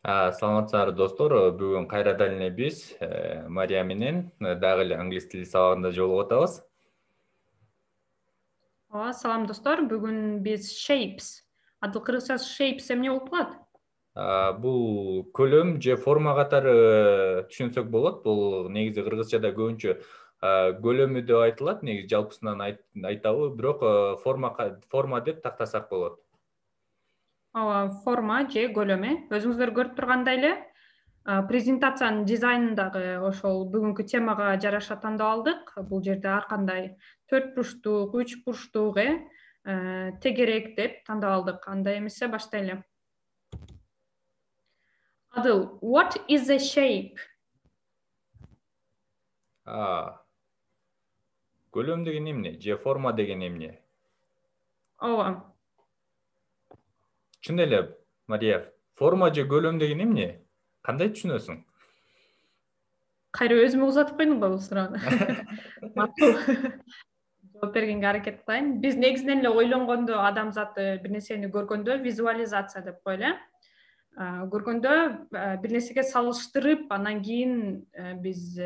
Саламатсыздар достор. Бүгүн кайрадан эле биз Мария менен дагы эле англис тили сабагында жолугуп атабыз. Салам достор, бүгүн биз shapes. Адыл кыргызчасы shapes эмне болуп калат? Бул көлөм же форма катары түшүнсөк болот. Бул негизи кыргызчада көбүнчө көлөмү деп айтылат. Негизи жалпысынан айтабы, бирок форма деп тактасак болот. Форма же көлөм. Өзүңүздөр көрүп тургандай эле презентациянын дизайнындагы ошол бүгүнкү темага жараша тандап алдык. Бул жерде ар кандай 4 бурчтук, 3 бурчтук, тегерек деп тандап алдык. Андай эмесе баштайлы. Адыл, what is a shape? Көлөм деген эмне? Же форма деген эмне? Чын эле, Мария, форма же көлөм деген эмне? Кандай түшүнөсүң? Кайра өзүмө узатып койдуң го бул суроону. Макул. Жооп бергенге аракет кылайын. Биз негизинен эле ойлонгондо адамзат бир нерсени көргөндө визуализация деп коелу. Көргөндө бир нерсеге салыштырып, анан кийин биз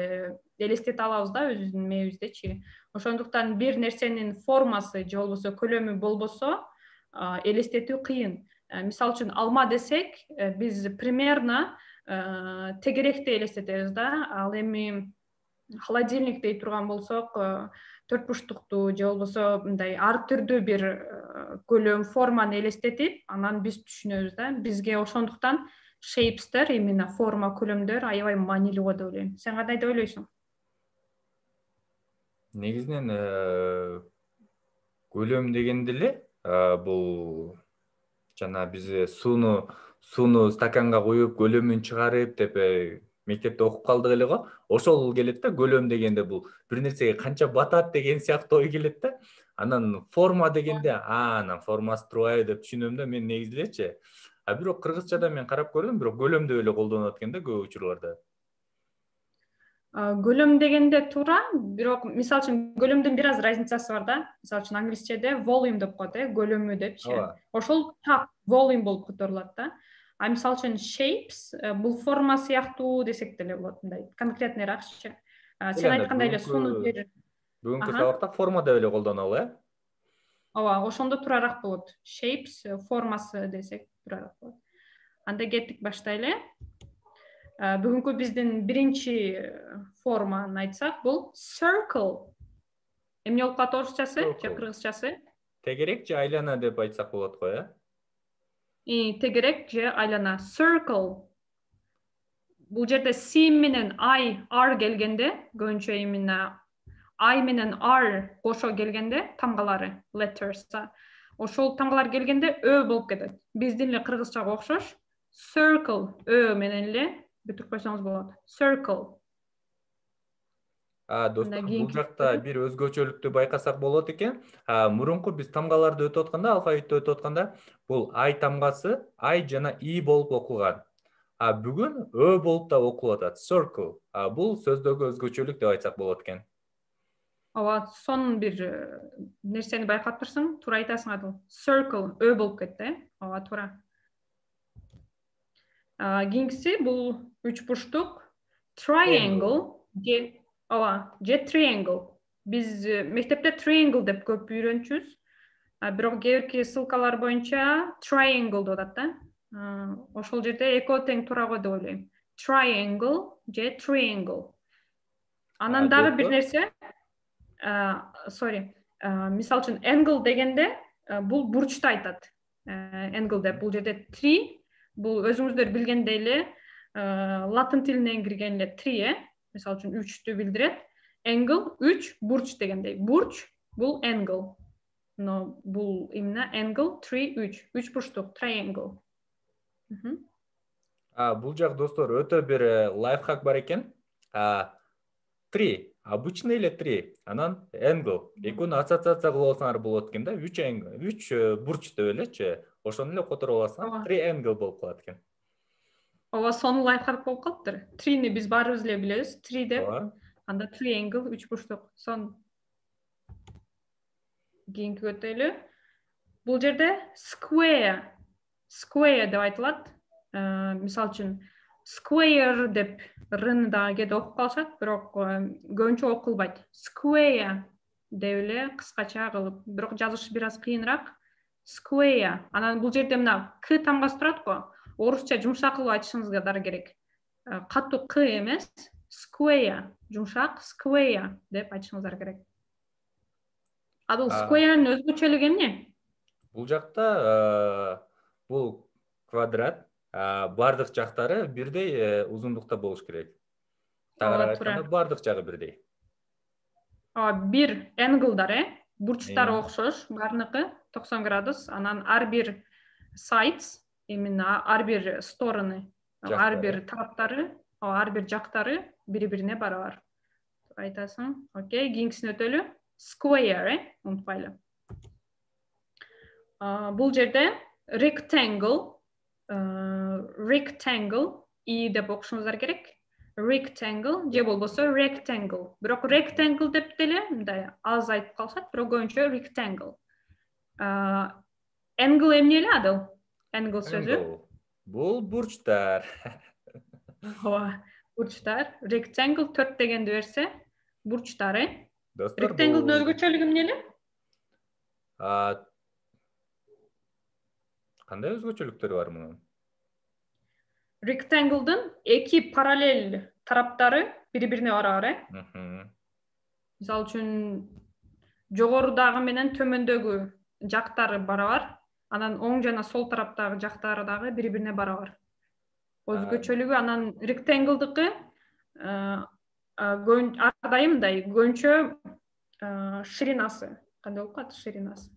элестете алабыз да өзүбүздүн мээбиздечи. Ошондуктан бир нерсенин формасы же болбосо көлөмү болбосо элестетүү кыйын. Мисалы үчүн алма десек, биз примерно тегеректи элестетебиз да. Ал эми холодильник дей турган болсок, 4 бурчтукту же болбосо мындай ар түрдүү бир көлөм форманы элестетип, анан биз түшүнөбүз да. Бизге ошондуктан shapestер, именно форма көлөмдөр аябай маанилүү го деп ойлойм. Сен кандай деп ойлойсуң? Негизинен көлөм дегенде эле бул жана биз сууну стаканга куюп көлөмүн чыгарып деп мектепте окуп калдык эле го. Ошол келет да, көлөм дегенде бул бир нерсеге канча батат деген сыяктуу ой келет да. Анан форма дегенде анан формасы турбайбы деп түшүнөм да мен негизи элечи. Бирок кыргызчада мен карап көрдүм, бирок көлөм деп эле колдонот экен да көп учурларда. Көлөм дегенде туура, бирок мисалы үчүн көлөмдүн бир аз разницасы бар да. Мисалы үчүн англисчеде volume деп коет, көлөмү депчи. Ошол так volume болуп которулат да. Мисалы үчүн shapes бул форма сыяктуу десек деле болот, мындай конкретныйракчы. Сен айткандай эле сууну жер. Бүгүнкү сабакта форма деп эле колдонолу, ошондо туурараак болот. Shapes формасы десек туурараак болот. Анда кеттик, баштайлы. Бүгүнкү биздин биринчи форманы айтсак, бул circle. Эмне болуп калат орусчасы же кыргызчасы? Тегерек же айлана деп айтсак болот го, Тегерек же айлана. Circle. Бул жерде C менен I, R келгенде, көбүнчө именно I менен R кошо келгенде тамгалары, letters. Ошол тамгалар келгенде Ö болуп кетет. Биздин эле кыргызчага окшош. Circle Ö менен эле бүтүрүп койсоңуз болот. Circle. Достор, бул жакта бир өзгөчөлүктү байкасак болот экен. Мурунку биз тамгаларды өтүп атканда, алфавитти өтүп атканда, бул I тамгасы I жана I болуп окулган. Бүгүн Ö болуп да окулуп атат. Circle. Бул сөздөгү өзгөчөлүк деп айтсак болот экен. Сонун бир нерсени байкап турсуң, туура айтасың Адыл. Circle Ö болуп кетти, туура. Кийинкиси бул 3 бурчтук. Triangle же triangle. Биз мектепте triangle деп көп үйрөнчүбүз. Бирок кээ бирки ссылкалар боюнча triangle деп атат да. Ошол жерде экөө тең туура го деп ойлойм. Triangle же triangle. Анан дагы бир нерсе. Мисалы үчүн angle дегенде бул бурчту айтат. Angle деп бул жерде 3, бул өзүңүздөр билгендей эле латын тилинен кирген эле 3, мисалы үчүн 3-тү билдирет. Angle 3, бурч дегендей. Бурч бул angle. Но бул именно angle 3, 3 бурчтук triangle. Бул жак достор өтө бир лайфхак бар экен. 3, обычный эле 3, анан angle. Экөөнү ассоциация кылып алсаңар болот экен да. 3 бурч деп элечи. Ошону эле которуп алсаң, triangle болуп калат экен. Сонун лайфхак болуп калыптыр. 3-ни биз баарыбыз эле билебиз. 3 деп. Анда triangle 3 бурчтук. Кийинки өтөлү. Бул жерде square. Square деп айтылат. Мисалы үчүн square деп рны дагы кээде окуп калышат, бирок көбүнчө окулбайт. Square деп эле кыскача кылып, бирок жазышы бир аз кыйыныраак. Square. Анан бул жерде мына к тамгасы турат го. Орусча жумшак кылып айтышыңызга дагы керек. Катуу к эмес, square, жумшак square деп айтышыңыздар керек. А бул square'нын өзгөчөлүгү эмне? Бул жакта бул квадрат, бардык жактары бирдей узундукта болуш керек. Тагыраак айтканда бардык жагы бирдей. Бир angle-дар, бурчтары окшош, баарыныкы 90 градус, анан ар бир sides, именно ар бир стороны, ар бир тараптары, ар бир жактары бири-бирине барабар. Айтасың. Окей, кийинкисине өтөлү. Square, унутпайлы. Бул жерде rectangle, и деп окушуңуздар керек. Rectangle же болбосо rectangle. Бирок rectangle деп деле мындай аз айтып калышат, бирок көбүнчө rectangle. Angle эмне эле адыл? Angle сөзү. Бул бурчтар. Бурчтар. Rectangle 4 дегенди берсе, бурчтары. Достор, Rectangle'дын өзгөчөлүгү эмне эле? Кандай өзгөчөлүктөрү бар мунун? Rectangle'дын эки параллель тараптары бири-бирине барабар, Мисалы үчүн жогорудагы менен төмөндөгү жактары барабар, анан оң жана сол тараптагы жактары дагы бири-бирине барабар. Өзгөчөлүгү анан rectangle'дыкы ар дайым мындай көбүнчө ширинасы. Кандай болуп калат ширинасы?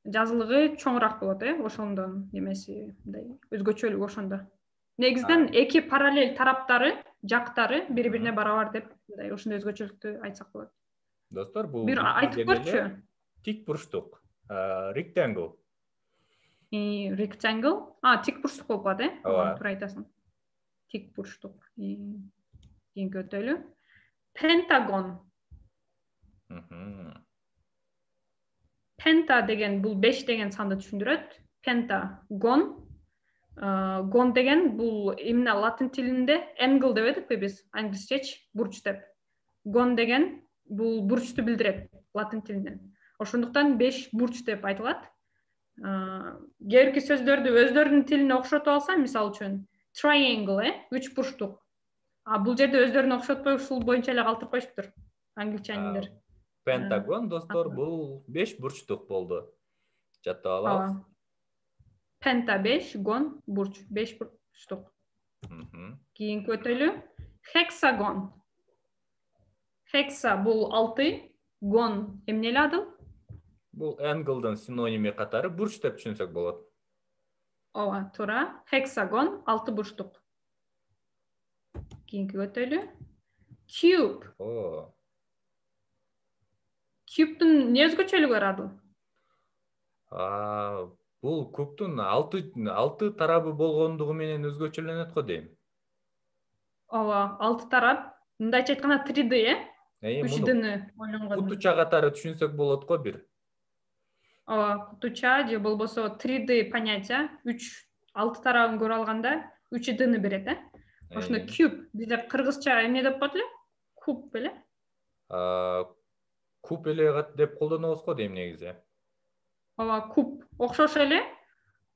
Жазылыгы чоңураак болот, ошондон немеси мындай өзгөчөлүгү ошондо. Негизинен эки параллель тараптары, жактары бири-бирине барабар деп мындай ошондой өзгөчөлүктү айтсак болот. Достор, бул бир айтып көрчү. Тик бурчтук. Rectangle. Rectangle, тик бурчтук болуп калат, Туура айтасың. Тик бурчтук. Кийинки өтөлү. Pentagon. Penta деген бул 5 деген санды түшүндүрөт. Pentagon. Гон деген бул именно латин тилинде angle деп эдикпи биз, англисчеч бурч деп. Гон деген бул бурчту билдирет латин тилинен. Ошондуктан 5 бурч деп айтылат. Кээ бирки сөздөрдү өздөрүнүн тилине окшотуп алса, мисалы үчүн triangle, 3 бурчтук. Бул жерде өздөрүнө окшотпой ушул боюнча эле калтырып коюшуптур англичаниндер. Pentagon достор бул 5 бурчтук болду. Жаттап алабыз. Penta 5, гон бурч 5 бурчтук. Кийинки өтөлү. Hexagon. Hexa бул 6, гон эмне эле адыл? Бул angle'дын синоними катары бурч деп түшүнсөк болот. Туура. Hexagon 6 бурчтук. Кийинки өтөлү. Cube. Cube'дун эмне өзгөчөлүгү бар адыл? Бул кубтун 6 тарабы болгондугу менен өзгөчөлөнөт го дейм. 6 тарап. Мындайча айтканда 3D, 3D-ны ойлонгондо. Кутуча катары түшүнсөк болот го бир. Кутуча же болбосо 3D понятие, 6 тарабын көрө алганда 3D-ны берет, Ошондо cube бизде кыргызча эмне деп коет эле? Куб беле? Куб эле деп колдонобуз го дейм негизи. Куб окшош эле.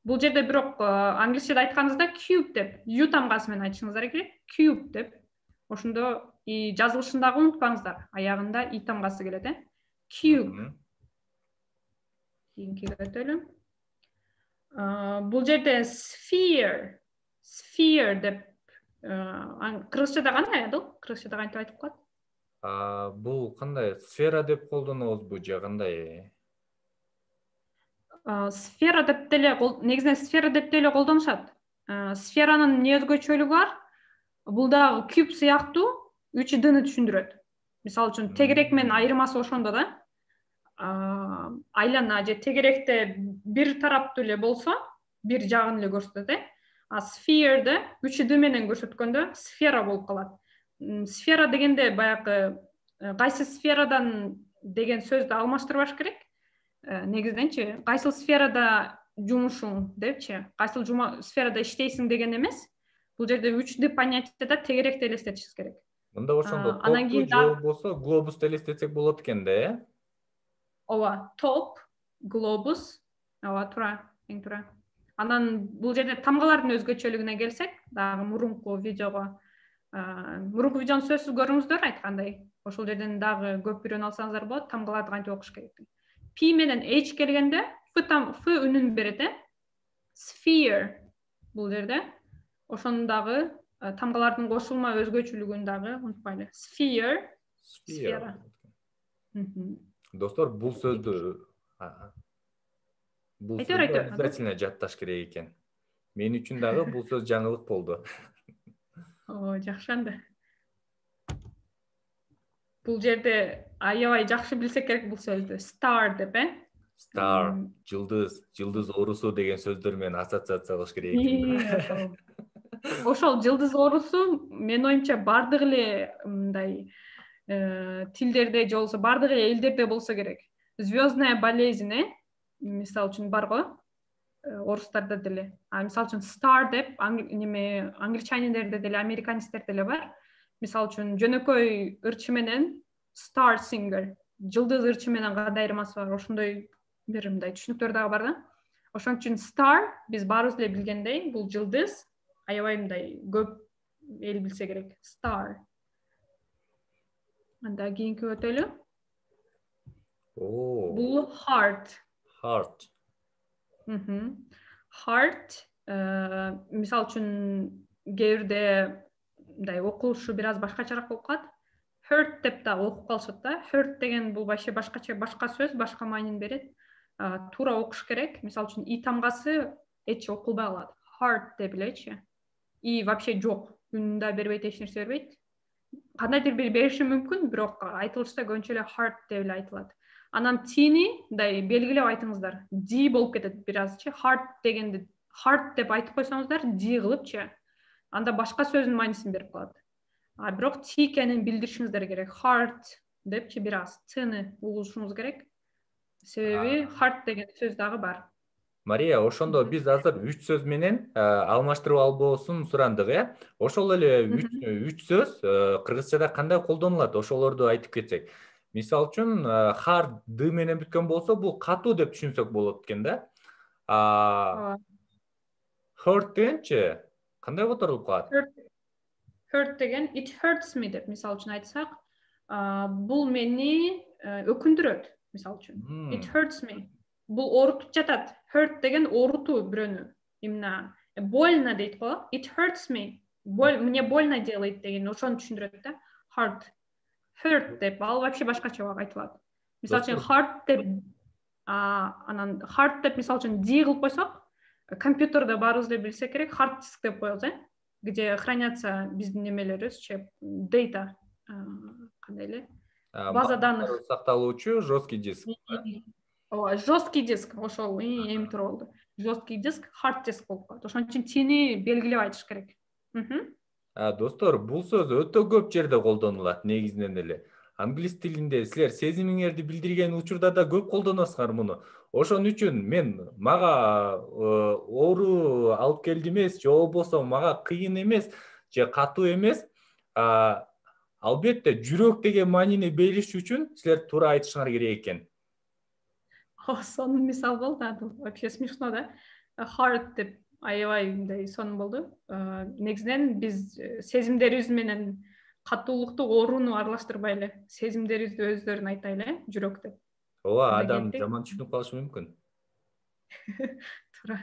Бул жерде бирок англисчеде айтканыңызда cube деп, U тамгасы менен айтышыңыздар керек. Cube деп. Ошондо жазылышындагы унутпаңыздар. Аягында I тамгасы келет, Cube. Кийинки өтөлү. Бул жерде sphere деп кыргызчада кандай адыл? Кыргызчада кантип айтып калат? Бул кандай? Сфера деп колдонобузбу же кандай? Сфера деп деле, негизинен сфера деп деле колдонушат. Сферанын эмне өзгөчөлүгү бар? Бул дагы куб сыяктуу 3D-ны түшүндүрөт. Мисалы үчүн тегерек менен айырмасы ошондо да. Айлана же тегеректе бир тараптуу эле болсо, бир жагын эле көрсөтөт, Sphere'де 3D менен көрсөткөндө сфера болуп калат. Сфера дегенде баягы кайсы сферадан деген сөздү алмаштырбаш керек. Негизиненчи, кайсыл сферада жумушуң депчи, кайсыл сферада иштейсиң деген эмес. Бул жерде 3D понятияда тегеректи элестетишиңиз керек. Мында ошондо Анан топту кийин же болбосо глобусту элестетсек болот экен да, э? ооба, топ, глобус, ооба, туура, эң туура. Анан бул жерде тамгалардын өзгөчөлүгүнө келсек, дагы мурунку видеого, мурунку видеону сөзсүз көрүңүздөр айткандай. Ошол жерден дагы көп үйрөнүп алсаңыздар болот, тамгаларды кантип окуш керек. P менен H келгенде F үнүн берет, sphere бул жерде. Ошонун дагы тамгалардын кошулма өзгөчөлүгүн дагы унутпайлы. Sphere, сфера. Достор, бул сөздү обязательно жатташ керек экен. Мен үчүн дагы бул сөз жаңылык болду. Жакшы анда. Бул жерде аябай жакшы билсек керек бул сөздү. Star деп, Star, жылдыз оорусу деген сөздөр менен ассоциация кылыш керек экен. Ошол жылдыз оорусу менин оюмча бардык эле мындай тилдерде же болбосо бардык эле элдерде болсо керек. Звездная болезнь, мисалы үчүн бар го, орустарда деле. Мисалы үчүн star деп англичанинерде деле, американецтерде деле бар. Мисалы үчүн жөнөкөй ырчы менен star singer, жылдыз ырчы менен кандай айырмасы бар? Ошондой бир мындай түшүнүктөр дагы бар да. Ошон үчүн star биз баарыбыз эле билгендей, бул жылдыз, аябай мындай көп эл билсе керек. Star. Анда кийинки өтөлү. Бул heart. Heart. Heart, мисалы үчүн кээ бирде мындай окулушу бир аз башкачараак болуп калат. Hurt деп да окуп калышат да. Hurt деген бул вообще башка сөз, башка маанини берет. Туура окуш керек. Мисалы үчүн и тамгасы эч окулбай калат. Heart деп элечи. И вообще жок. Үнүн да бербейт, эч нерсе бербейт. Кандайдыр бир бериши мүмкүн, бирок айтылышта көбүнчө эле heart деп эле айтылат. Анан тини мындай белгилеп айтыңыздар. D болуп кетет бир азчы. Heart дегенди heart деп айтып койсоңуздар, D кылыпчы. Анда башка сөздүн маанисин берип калат. Бирок T экенин билдиришиңиздер керек. Heart депчи бир аз T'ны угушуңуз керек. Себеби heart деген сөз дагы бар. Мария, ошондо биз азыр 3 сөз менен алмаштырып албоосун сурандык, Ошол эле 3 сөз кыргызчада кандай колдонулат? Ошолорду айтып кетсек. Мисалы үчүн, hard д менен бүткөн болсо, бул катуу деп түшүнсөк болот экен да. Hurt дегенчи кандай которулуп калат? Hurt деген it hurts me деп мисалы үчүн айтсак, бул мени өкүндүрөт, мисалы үчүн. It hurts me. Бул оорутуп жатат. Hurt деген оорутуу бирөөнү. Именно больно дейт го. It hurts me. Мне больно делает деген ошону түшүндүрөт да. Hurt деп ал вообще башкача айтылат. Мисалы үчүн hard деп анан hard деп мисалы үчүн D кылып койсок, компьютерде баарыбыз эле билсек керек, hard disk деп коебуз, где хранятся биздин немелерибиз, data, кандай эле? База данных сакталуучу жесткий диск. Ооба, жесткий диск, ошол эми туура болду. Жесткий диск, hard disk болуп калат. Ошон үчүн тини белгилеп айтыш керек. Достор, бул сөз өтө көп жерде колдонулат негизинен эле. Англис тилинде силер сезимиңерди билдирген учурда да көп колдоносуңар муну. Ошон үчүн мага оору алып келди эмес, же болбосо мага кыйын эмес, же катуу эмес. Албетте жүрөк деген маанини бериш үчүн силер туура айтышыңар керек экен. Сонун мисал болду, вообще смешно да. Hard деп аябай мындай сонун болду. Негизинен биз сезимдерибиз менен катуулукту, ооруну аралаштырбай эле, сезимдерибизди өздөрүн айтайлы, жүрөк деп. Ооба, адам жаман түшүнүп калышы мүмкүн. Туура.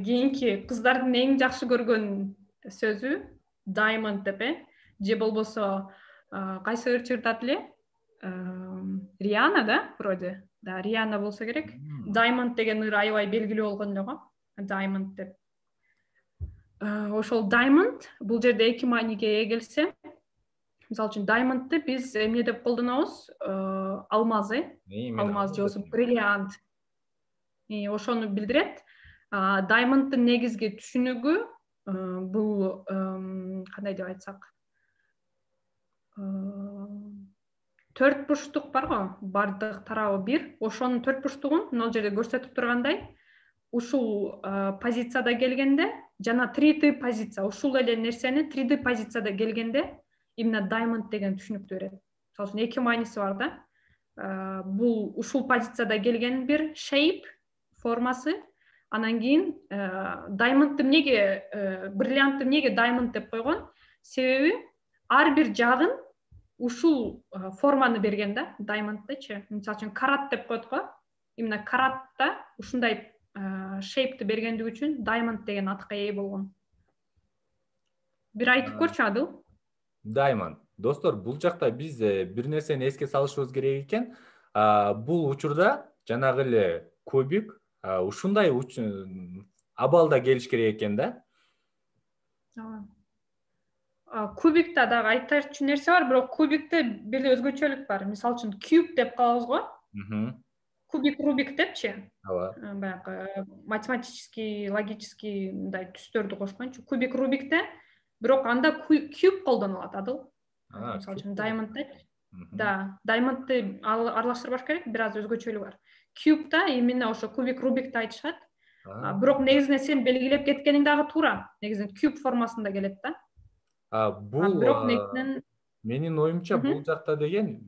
Кийинки кыздардын эң жакшы көргөн сөзү diamond деп, же болбосо кайсы ырчыртат эле? Риана да, вроде. Да, Риана болсо керек. Diamond деген ыр аябай белгилүү болгон эле го. Diamond деп. Ошол diamond бул жерде эки мааниге ээ келсе, мисалы үчүн diamondты биз эмне деп колдонобуз? Алмаз, алмаз же болбосо бриллиант. Ошону билдирет. Diamondдын негизги түшүнүгү бул кандай деп айтсак? төрт бурчтук бар го, бардык тарабы бир. Ошонун төрт бурчтугун мына жерде көрсөтүп тургандай, ушул позицияда келгенде жана 3D позиция, ушул эле нерсени 3D позицияда келгенде именно diamond деген түшүнүктү берет. Мисалы үчүн эки мааниси бар да. Бул ушул позицияда келген бир shape формасы. Анан кийин diamondты эмнеге, бриллиантты эмнеге diamond деп койгон? Себеби ар бир жагын ушул форманы берген да, diamondтычы. Мисалы үчүн карат деп коет го. Именно каратта ушундай shape'ти бергендиги үчүн diamond деген атка ээ болгон. Бир айтып көрчү, Адыл. Diamond. Достор, бул жакта биз бир нерсени эске салышыбыз керек экен. Бул учурда жанагы эле кубик ушундай абалда келиш керек экен да. Кубикте дагы айтачу нерсе бар, бирок кубикте бир өзгөчөлүк бар. Мисалы үчүн cube деп калабыз го. Кубик, рубик депчи. Баягы математический, логический мындай түстөрдү кошкончу. Кубик, рубикте, бирок анда cube колдонулат, Адыл. Мисалы үчүн diamondте. Да, diamondты аралаштырбаш керек, бир аз өзгөчөлүгү бар. Cube'да именно ошо кубик, рубикти айтышат. Бирок негизинен сен белгилеп кеткениң дагы туура. Негизинен cube формасында келет да. Бул менин оюмча бул жакта деген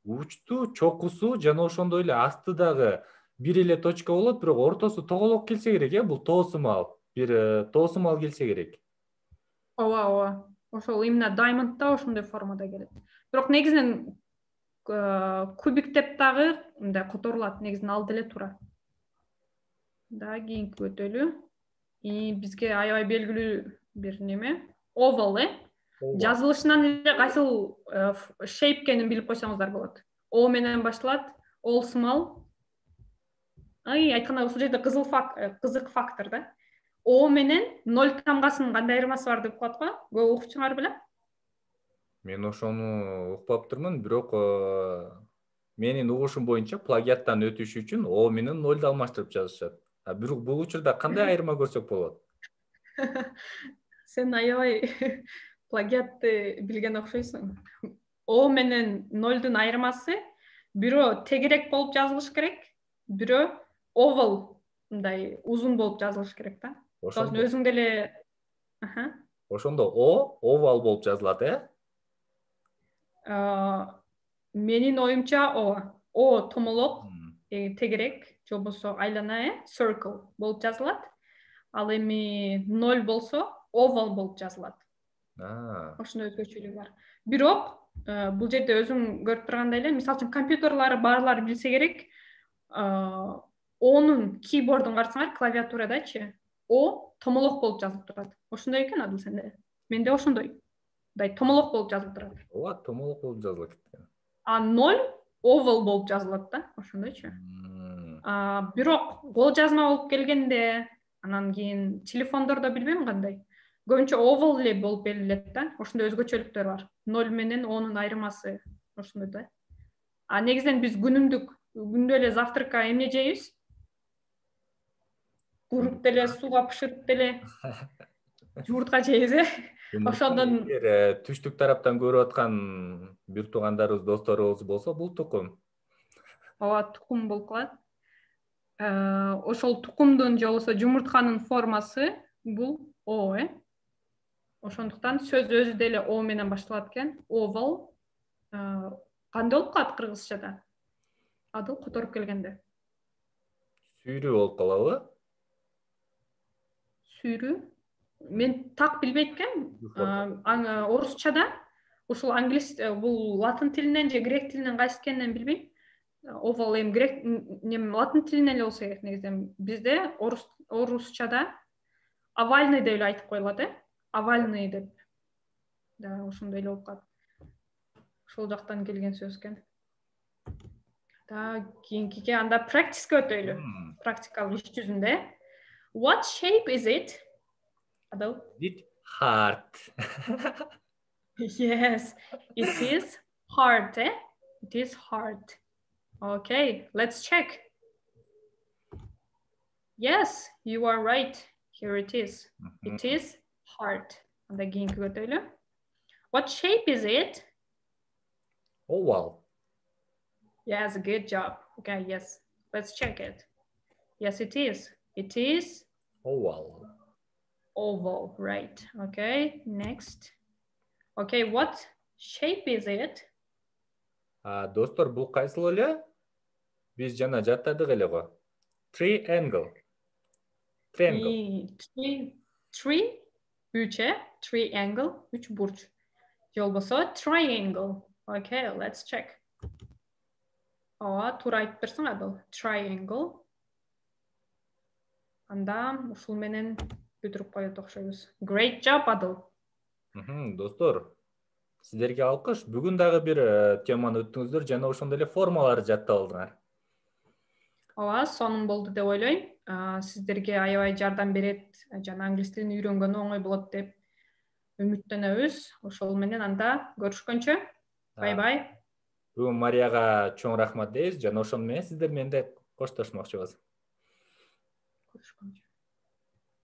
учту, чокусу жана ошондой эле астыдагы бир эле точка болот, бирок ортосу тоголок келсе керек, бул тоосумал, бир тоосумал келсе керек. Ооба. Ошол именно diamondда ошондой формада келет. Бирок негизинен кубик деп дагы мындай которулат, негизинен ал деле туура. Да, кийинки өтөлү. Бизге аябай белгилүү бир неме. Oval, жазылышынан эле кайсыл shape экенин билип койсоңуздар болот. O менен башталат, all small. Айтканда ушул жерде кызык фактор да. O менен 0 тамгасынын кандай айырмасы бар деп коет го. Көп укчуңар беле? Мен ошону укпаптырмын, бирок менин угушум боюнча плагиаттан өтүш үчүн O менен 0 алмаштырып жазышат. Бирок бул учурда кандай айырма көрсөк болот? Сен аябай плагиатты билген окшойсуң. O менен 0дун айырмасы бирөө тегерек болуп жазылыш керек, бирөө oval мындай узун болуп жазылыш керек да. Ошондо өзүң деле Ошондо O oval болуп жазылат, Менин оюмча O томолок, тегерек, же болбосо айлана, circle болуп жазылат. Ал эми 0 болсо oval болуп жазылат. Ошондой өзгөчөлүгү бар. Бирок бул жерде өзүң көрүп тургандай эле, мисалы үчүн компьютерлары барлар билсе керек, O'нун keyboardун карасаңар, клавиатурадачы, O томолок болуп жазылып турат. Ошондой экен, Адыл, сенде? Менде ошондой. Томолок болуп жазылып турат. Ооба, томолок болуп жазылат. 0 oval болуп жазылат да, ошондойчу. Бирок кол жазма болуп келгенде, анан кийин телефондордо билбейм кандай. Көбүнчө oval эле болуп берилет да. Ошондой өзгөчөлүктөр бар. 0 менен O'нун айырмасы ошондой да. Негизинен биз күндө эле завтракка эмне жейбиз? Куруп деле, сууга бышырып деле жумуртка жейбиз, Ошондон түштүк тараптан көрүп аткан бир туугандарыбыз, досторубуз болсо, бул тукум. Ооба, тукум болуп калат. Ошол тукумдун же болбосо жумуртканын формасы бул O, Ошондуктан сөз өзү деле O менен башталат экен. Oval. Кандай болуп калат кыргызчада? Адыл, которуп келгенде. Сүйрүү болуп калабы? Сүйрүү? Мен так билбейт экенмин. Орусчада, ушул англис, бул латын тилинен же грек тилинен кайсы экенин билбейм. Oval эми грек, латын тилинен эле болсо керек негизинен. Бизде орусчада овальный деп эле айтып коюлат, овальный деп. Да, ошондой эле болуп калат. Ошол жактан келген сөз экен. Да, кийинкиге анда практиске өтөлү. Практикалык иш жүзүндө. What shape is it? Adil? It heart. Yes, it is heart, It is heart. Okay, let's check. Yes, you are right. Here it is. It is heart. What shape is it? Oval. Yes, good job. Okay, yes. Let's check it. Yes, it is. It is Oval. oval, right? Okay, next. Okay, what shape is it? Достор, бул кайсыл эле? Биз жана жаттадык эле го. Triangle. Triangle. Three, üç, triangle, üç burç. Же болбосо triangle. Okay, let's check. Ооба, туура айтып берсиң Адыл. Triangle. Анда ушул менен бүтүрүп коет окшойбуз. Great job, Адыл. Достор, сиздерге алкыш. Бүгүн дагы бир теманы өттүңүздөр жана ошондой эле формаларды жаттап алдыңар. Ооба, сонун болду деп ойлойм. Сиздерге аябай жардам берет, жана англис тилин үйрөнгөнү оңой болот деп үмүттөнөбүз. Ошол менен анда көрүшкөнчө. Бай. Бүгүн Марияга чоң рахмат дейбиз жана ошону менен сиздер менен де коштошмокчубуз. Көрүшкөнчө.